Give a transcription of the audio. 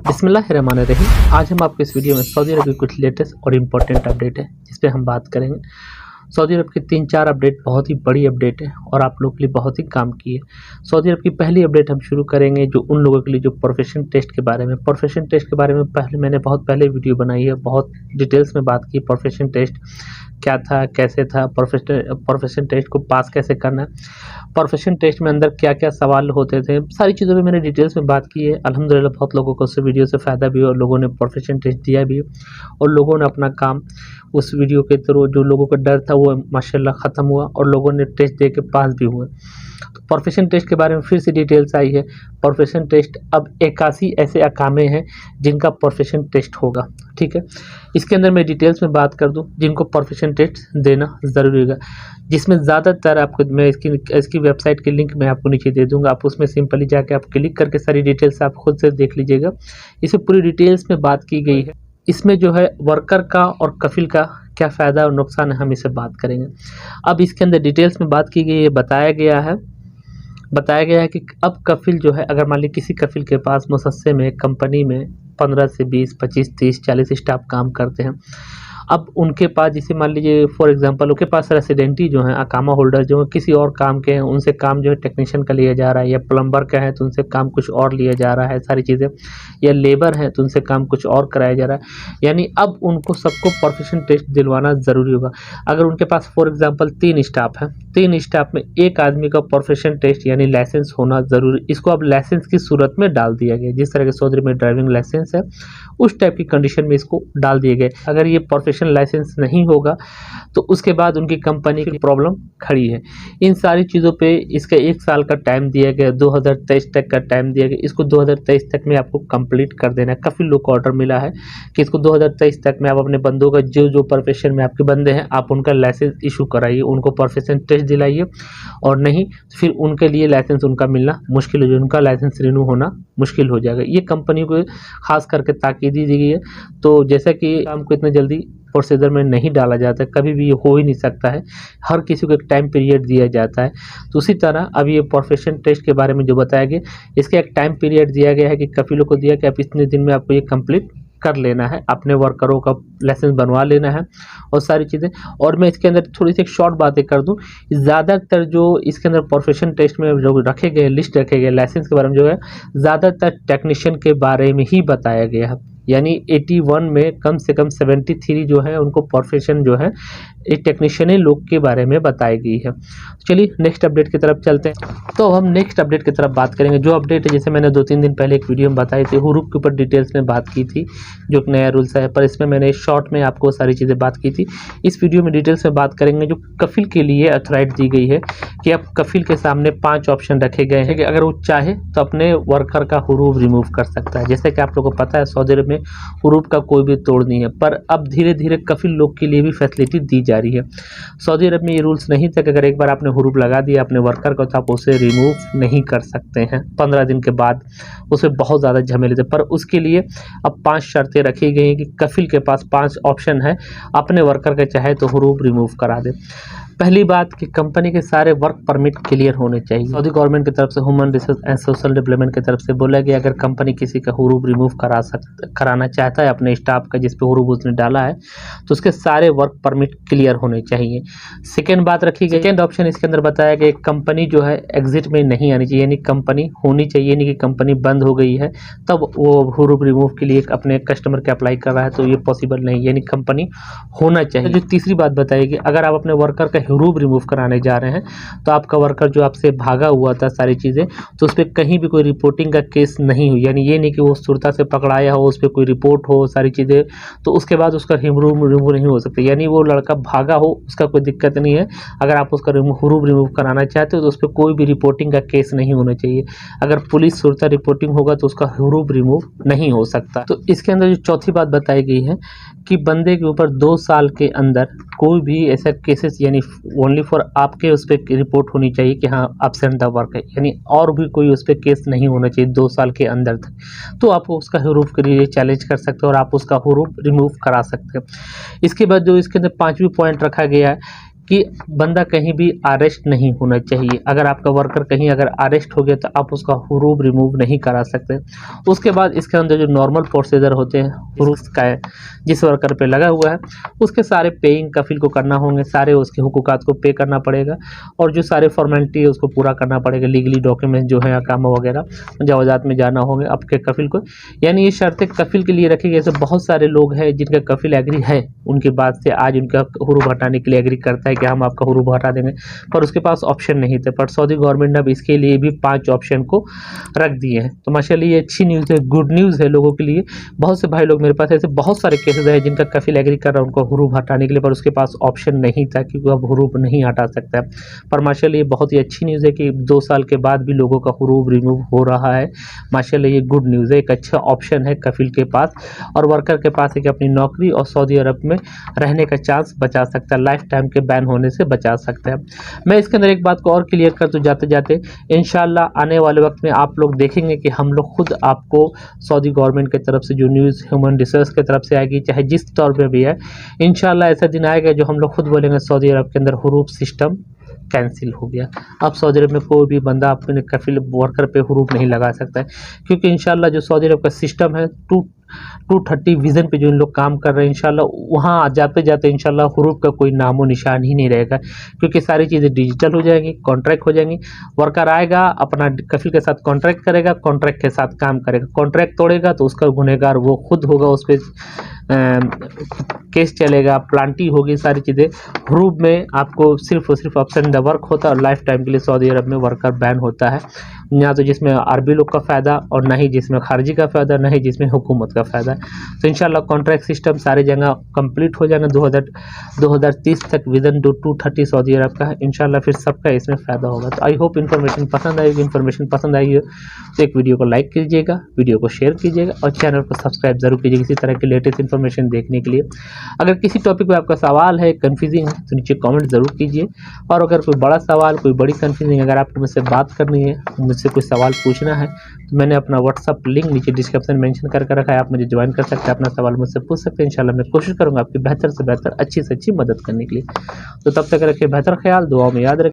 बिस्मिल्लाहिर्रहमानिर्रहीम। आज हम आपको इस वीडियो में सऊदी अरब की कुछ लेटेस्ट और इम्पोर्टेंट अपडेट है जिस पे हम बात करेंगे। सऊदी अरब की 3-4 अपडेट बहुत ही बड़ी अपडेट है और आप लोगों के लिए बहुत ही काम की है। सऊदी अरब की पहली अपडेट हम शुरू करेंगे जो उन लोगों के लिए जो प्रोफेशन टेस्ट के बारे में। प्रोफेशन टेस्ट के बारे में मैंने बहुत पहले वीडियो बनाई है, बहुत डिटेल्स में बात की। प्रोफेशन टेस्ट क्या था, कैसे था, प्रोफेशन टेस्ट को पास कैसे करना, प्रोफेशन टेस्ट में अंदर क्या क्या सवाल होते थे, सारी चीज़ों पे मैंने डिटेल्स में बात की है। अल्हम्दुलिल्लाह बहुत लोगों को उस वीडियो से फ़ायदा भी हुआ और लोगों ने प्रोफेशन टेस्ट दिया भी और लोगों ने अपना काम उस वीडियो के थ्रू, जो लोगों का डर था वो माशाल्लाह ख़त्म हुआ और लोगों ने टेस्ट दे के पास भी हुए। तो प्रोफेशन टेस्ट के बारे में फिर से डिटेल्स आई है। प्रोफेशन टेस्ट अब 81 ऐसे अकामे हैं जिनका प्रोफेशन टेस्ट होगा, ठीक है। इसके अंदर मैं डिटेल्स में बात कर दूं जिनको प्रोफेशन टेस्ट देना ज़रूरी होगा, जिसमें ज़्यादातर आपको मैं इसकी वेबसाइट की लिंक मैं आपको नीचे दे दूंगा। आप उसमें सिंपली जाके आप क्लिक करके सारी डिटेल्स आप खुद से देख लीजिएगा। इसमें पूरी डिटेल्स में बात की गई है। इसमें जो है वर्कर का और कफिल का क्या फ़ायदा और नुकसान है, हम इसे बात करेंगे। अब इसके अंदर डिटेल्स में बात की गई है, बताया गया है कि अब कफिल जो है, अगर मान लीजिए किसी कफिल के पास मुसस्से में कंपनी में 15 से 20, 25, 30, 40 स्टाफ काम करते हैं। अब उनके पास जैसे मान लीजिए फॉर एग्जांपल उनके पास रेसिडेंटी जो है, अकामा होल्डर जो है किसी और काम के हैं, उनसे काम जो है टेक्नीशियन का लिया जा रहा है, या प्लम्बर का है तो उनसे काम कुछ और लिया जा रहा है, सारी चीज़ें, या लेबर है तो उनसे काम कुछ और कराया जा रहा है। यानी अब उनको सबको प्रोफेशन टेस्ट दिलवाना ज़रूरी होगा। अगर उनके पास फॉर एग्जाम्पल 3 स्टाफ है, 3 स्टाफ में एक आदमी का प्रोफेशन टेस्ट यानी लाइसेंस होना ज़रूरी। इसको अब लाइसेंस की सूरत में डाल दिया गया, जिस तरह के सऊदी में ड्राइविंग लाइसेंस है उस टाइप की कंडीशन में इसको डाल दिए गए। अगर ये प्रोफेशनल लाइसेंस नहीं होगा तो उसके बाद उनकी कंपनी की प्रॉब्लम खड़ी है। इन सारी चीज़ों पे इसका 1 साल का टाइम दिया गया, 2023 तक का टाइम दिया गया। इसको 2023 तक में आपको कंप्लीट कर देना है। काफ़ी लोग को ऑर्डर मिला है कि इसको 2023 तक में आप अपने बंदों का जो प्रोफेशन में आपके बंदे हैं आप उनका लाइसेंस इशू कराइए, उनको प्रोफेशन टेस्ट दिलाइए, और नहीं तो फिर उनके लिए लाइसेंस उनका मिलना मुश्किल हो जाएगा, उनका लाइसेंस रिन्यू होना मुश्किल हो जाएगा। ये कंपनी को खास करके ताकीद दी गई है। तो जैसा कि काम को इतने जल्दी प्रोसीजर में नहीं डाला जाता है, कभी भी ये हो ही नहीं सकता है, हर किसी को एक टाइम पीरियड दिया जाता है। तो उसी तरह अब ये प्रोफेशन टेस्ट के बारे में जो बताया गया, इसका एक टाइम पीरियड दिया गया है कि कफिलों को दिया कि आप इतने दिन में आपको ये कंप्लीट कर लेना है, अपने वर्करों का लाइसेंस बनवा लेना है और सारी चीज़ें। और मैं इसके अंदर थोड़ी सी एक शॉर्ट बातें कर दूं, ज़्यादातर जो इसके अंदर प्रोफेशन टेस्ट में जो रखे गए लिस्ट रखे गए लाइसेंस के बारे में जो है, ज़्यादातर टेक्नीशियन के बारे में ही बताया गया है। यानी 81 में कम से कम 73 जो है उनको प्रोफेशन जो है एक टेक्नीशियन लोग के बारे में बताई गई है। चलिए नेक्स्ट अपडेट की तरफ चलते हैं। तो हम नेक्स्ट अपडेट की तरफ बात करेंगे। जो अपडेट है जैसे मैंने 2-3 दिन पहले एक वीडियो में बताई थी, हुरूफ के ऊपर डिटेल्स में बात की थी, जो एक नया रूल्स है, पर इसमें मैंने शॉर्ट में आपको सारी चीज़ें बात की थी। इस वीडियो में डिटेल्स में बात करेंगे। जो कफिल के लिए अथॉरिटी दी गई है कि अब कफिल के सामने 5 ऑप्शन रखे गए हैं कि अगर वो चाहे तो अपने वर्कर का हुरूफ रिमूव कर सकता है। जैसे कि आप लोगों को पता है सऊदी अरब में हुरूफ का कोई भी तोड़ नहीं है, पर अब धीरे धीरे कफिल लोग के लिए भी फैसिलिटी दी जा रही है। सऊदी अरब में ये रूल्स नहीं था कि अगर एक बार आपने हुरूफ लगा दिया अपने वर्कर को तो आप उसे रिमूव नहीं कर सकते हैं 15 दिन के बाद, उसे बहुत ज़्यादा झमेले थे। पर उसके लिए अब 5 शर्तें रखी गई हैं कि कफिल के पास 5 ऑप्शन है, अपने वर्कर का चाहे तो हुरूफ रिमूव करा दे। पहली बात कि कंपनी के सारे वर्क परमिट क्लियर होने चाहिए। सऊदी गवर्नमेंट की तरफ से human resource and social development की तरफ से बोला गया अगर कंपनी किसी का हुरूफ रिमूव कराना चाहता है अपने स्टाफ का जिस पे हुरूफ उसने डाला है, तो उसके सारे वर्क परमिट क्लियर होने चाहिए। सेकेंड बात रखी गई, सेकेंड ऑप्शन इसके अंदर बताया गया कंपनी जो है एग्जिट में नहीं आनी चाहिए, यानी कंपनी होनी चाहिए, नहीं कि कंपनी बंद हो गई है तब वो हुरूफ रिमूव के लिए अपने कस्टमर के अप्लाई कर रहा है, तो ये पॉसिबल नहीं, यानी कंपनी होना चाहिए। जो तीसरी बात बताएगी, अगर आप अपने वर्कर का हुरूफ रिमूव कराने जा रहे हैं तो आपका वर्कर जो आपसे भागा हुआ था सारी चीज़ें, तो उस पर कहीं भी कोई रिपोर्टिंग का केस नहीं हुई, यानी ये नहीं कि वो सुरता से पकड़ाया हो, उस पर कोई रिपोर्ट हो सारी चीज़ें, तो उसके बाद उसका हुरूफ रिमूव नहीं हो सकता। यानी वो लड़का भागा हो उसका कोई दिक्कत नहीं है, अगर आप उसका हुरूफ रिमूव कराना चाहते हो तो उस पर कोई भी रिपोर्टिंग का केस नहीं होना चाहिए। अगर पुलिस सुरता रिपोर्टिंग होगा तो उसका हुरूफ रिमूव नहीं हो सकता। तो इसके अंदर जो चौथी बात बताई गई है कि बंदे के ऊपर 2 साल के अंदर कोई भी ऐसा केसेस यानी ओनली फॉर आपके उस पर रिपोर्ट होनी चाहिए कि हाँ एब्सेंट द वर्क है, यानी और भी कोई उस पर केस नहीं होना चाहिए 2 साल के अंदर तक, तो आप उसका हुरूफ के लिए चैलेंज कर सकते हो और आप उसका हुरूफ रिमूव करा सकते हो। इसके बाद जो इसके अंदर 5वीं पॉइंट रखा गया है कि बंदा कहीं भी अरेस्ट नहीं होना चाहिए। अगर आपका वर्कर कहीं अगर अरेस्ट हो गया तो आप उसका हुरूब रिमूव नहीं करा सकते। उसके बाद इसके अंदर जो नॉर्मल प्रोसीजर होते हैं हुरूब का जिस वर्कर पे लगा हुआ है उसके सारे पेइंग कफिल को करना होंगे, सारे उसके हुकूकात को पे करना पड़ेगा और जो सारे फॉर्मेलिटी है उसको पूरा करना पड़ेगा। लीगली डॉक्यूमेंट जो है अकामा वगैरह मुजावजात में जाना होंगे आपके कफिल को। यानी ये शर्तें कफिल के लिए रखी गई। ऐसे बहुत सारे लोग हैं जिनका कफिल एग्री है, उनके बाद से आज उनका हुरूब हटाने के लिए एग्री करता है कि हम आपका हुरूब हटा देंगे, पर उसके पास ऑप्शन नहीं थे। पर सऊदी गवर्नमेंट ने अब इसके लिए भी 5 ऑप्शन को रख दिए हैं। तो माशाल्लाह ये अच्छी न्यूज़ है, गुड न्यूज़ है लोगों के लिए। बहुत से भाई लोग मेरे पास ऐसे बहुत सारे केसेस है जिनका कफिल एग्री कर रहा है उनको हुरूब हटाने के लिए, पर उसके पास ऑप्शन नहीं था क्योंकि अब हुरूब नहीं हटा सकता है। पर माशाल्लाह ये बहुत ही अच्छी न्यूज़ है कि 2 साल के बाद भी लोगों का हुरूब रिमूव हो रहा है। माशाल्लाह ये गुड न्यूज़ है, एक अच्छा ऑप्शन है कफिल के पास और वर्कर के पास है कि अपनी नौकरी और सऊदी अरब में रहने का चांस बचा सकता है, लाइफ टाइम के बैन होने से बचा सकता है। मैं इसके अंदर एक बात को और क्लियर कर दूं जाते जाते, इंशाल्लाह आने वाले वक्त में आप लोग देखेंगे कि हम लोग खुद आपको सऊदी गवर्नमेंट की तरफ से जो न्यूज़ ह्यूमन रिसोर्स की तरफ से आएगी, चाहे जिस तौर पे भी है, इंशाल्लाह ऐसा दिन आएगा जो हम लोग खुद बोलेंगे सऊदी अरब के अंदर हुरूब सिस्टम कैंसिल हो गया। अब सऊदी अरब में कोई भी बंदा अपने कफिल वर्कर पे हुरूब नहीं लगा सकता है क्योंकि इंशाल्लाह जो सऊदी अरब का सिस्टम है 230 विजन पे जो इन लोग काम कर रहे हैं, इंशाल्लाह वहाँ जाते जाते इंशाल्लाह हुरूब का कोई नामो निशान ही नहीं रहेगा क्योंकि सारी चीज़ें डिजिटल हो जाएंगी, कॉन्ट्रैक्ट हो जाएंगी। वर्कर आएगा अपना कफिल के साथ कॉन्ट्रैक्ट करेगा, कॉन्ट्रैक्ट के साथ काम करेगा, कॉन्ट्रैक्ट तोड़ेगा तो उसका गुनहगार वो खुद होगा, उस पर केस चलेगा, प्लांटी होगी, सारी चीज़ें। हुरूब में आपको सिर्फ और सिर्फ ऑप्शन द वर्क होता है और लाइफ टाइम के लिए सऊदी अरब में वर्कर बैन होता है, ना तो जिसमें अरबी लोग का फ़ायदा और ना ही जिसमें खारजी का फ़ायदा, ना ही जिसमें हुकूमत का फ़ायदा है। तो इंशाल्लाह कॉन्ट्रैक्ट सिस्टम सारी जगह कंप्लीट हो जाएगा 2030 तक विजन 230 सऊदी अरब का है। इंशाल्लाह फिर सबका इसमें फ़ायदा होगा। तो आई होप इन्फॉर्मेशन पसंद आएगी। इन्फॉर्मेशन पसंद आई हो तो एक वीडियो को लाइक कीजिएगा, वीडियो को शेयर कीजिएगा और चैनल को सब्सक्राइब जरूर कीजिएगा इसी तरह की लेटेस्ट इन्फॉर्मेशन देखने के लिए। अगर किसी टॉपिक पर आपका सवाल है, कन्फ्यूजिंग है, तो नीचे कमेंट ज़रूर कीजिए। और अगर कोई बड़ा सवाल, कोई बड़ी कन्फ्यूजिंग अगर आपको मुझसे बात करनी है, मुझसे कोई सवाल पूछना है, तो मैंने अपना व्हाट्सअप लिंक नीचे डिस्क्रिप्शन मेंशन करके रखा है, आप मुझे ज्वाइन कर सकते हैं, अपना सवाल मुझसे पूछ सकते हैं। इंशाल्लाह मैं कोशिश करूँगा आपकी बेहतर से बेहतर, अच्छी से अच्छी मदद करने के लिए। तो तब तक रखिए बेहतर ख्याल, दुआओं में याद रखिए।